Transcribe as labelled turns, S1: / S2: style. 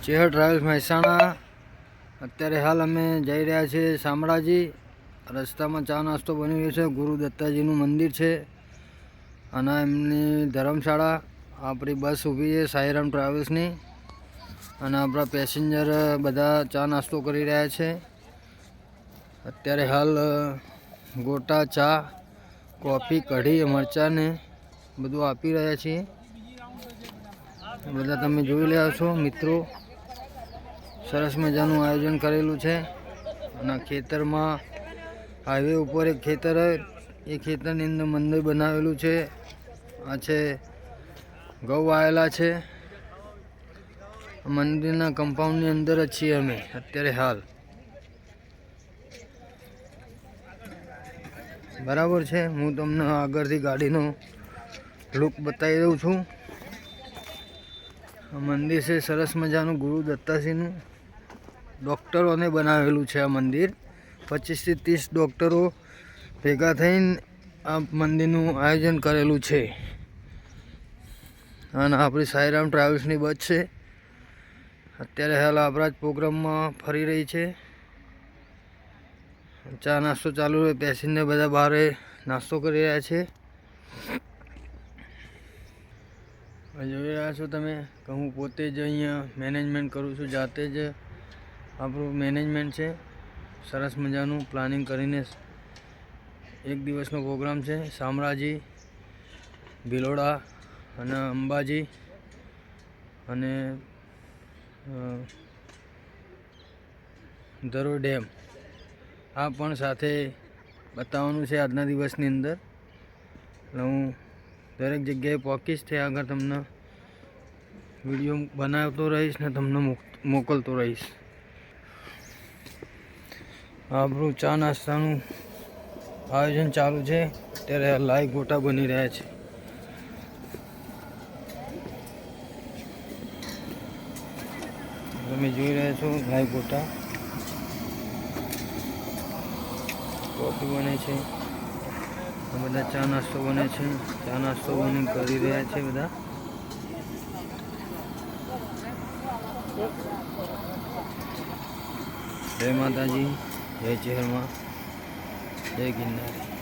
S1: Chehar travels Mehsana. અત્યારે હાલ અમે જઈ રહ્યા છીએ શામળાજી। રસ્તામાં ચા નાસ્તો બની રહ્યો છે। ગુરુ દત્તાજીનું મંદિર છે અને એમની ધર્મશાળા। આપણી બસ ઊભી છે સાઈરામ ટ્રાવેલ્સની અને આપણા પેસેન્જર બધા ચા નાસ્તો કરી રહ્યા છે। અત્યારે હાલ ગોટા, ચા, કોફી, કઢી, મરચાં ને બધું આપી રહ્યા છીએ। બધા તમે જોઈ રહ્યા છો મિત્રો, સરસ મજાનું આયોજન કરેલું છે અને ખેતરમાં હાઈવે ઉપર એક ખેતર હે, એ ખેતરની અંદર મંદિર બનાવેલું છે। આ છે ગૌ આવેલા છે। મંદિરના કમ્પાઉન્ડની અંદર જ છીએ અમે અત્યારે હાલ, બરાબર છે। હું તમને આગળથી ગાડીનો લુક બતાવી દઉં છું। આ મંદિર છે સરસ મજાનું ગુરુ દત્તાજીનું। ડૉક્ટરોને બનાવેલું છે આ મંદિર। 25 થી 30 ડૉક્ટરો ભેગા થઈને આ મંદિરનું આયોજન કરેલું છે અને આપણી સાઈરામ ટ્રાવેલ્સની બસ છે। અત્યારે હાલ આપણા જ પ્રોગ્રામમાં ફરી રહી છે। ચા નાસ્તો ચાલુ હોય, પેસેન્જર બધા બહાર નાસ્તો કરી રહ્યા છે। જોઈ રહ્યા છો તમે કે હું પોતે જ અહીંયા મેનેજમેન્ટ કરું છું, જાતે જ આપણું મેનેજમેન્ટ છે। સરસ મજાનું પ્લાનિંગ કરીને એક દિવસનો પ્રોગ્રામ છે। શામળાજી, ભિલોડા અને અંબાજી અને ધરોઈ ડેમ આ પણ સાથે બતાવવાનું છે આજના દિવસની અંદર। એટલે હું દરેક જગ્યાએ પહોંચીશ, ત્યાં આગળ તમને વિડીયો બનાવતો રહીશ ને તમને મોકલતો રહીશ। આપણું ચા નાસ્તાનું આયોજન ચાલુ છે। અત્યારે લાઈવ ગોટા બની રહ્યા છે। તમે જોઈ રહ્યા છો લાઈવ ગોટા, કોફી બને છે, બધા ચા નાસ્તો બને છે। ચા નાસ્તો બની કરી રહ્યા છે બધા। જય માતાજી, જય ચેહરમાં, જય ગિરનારી।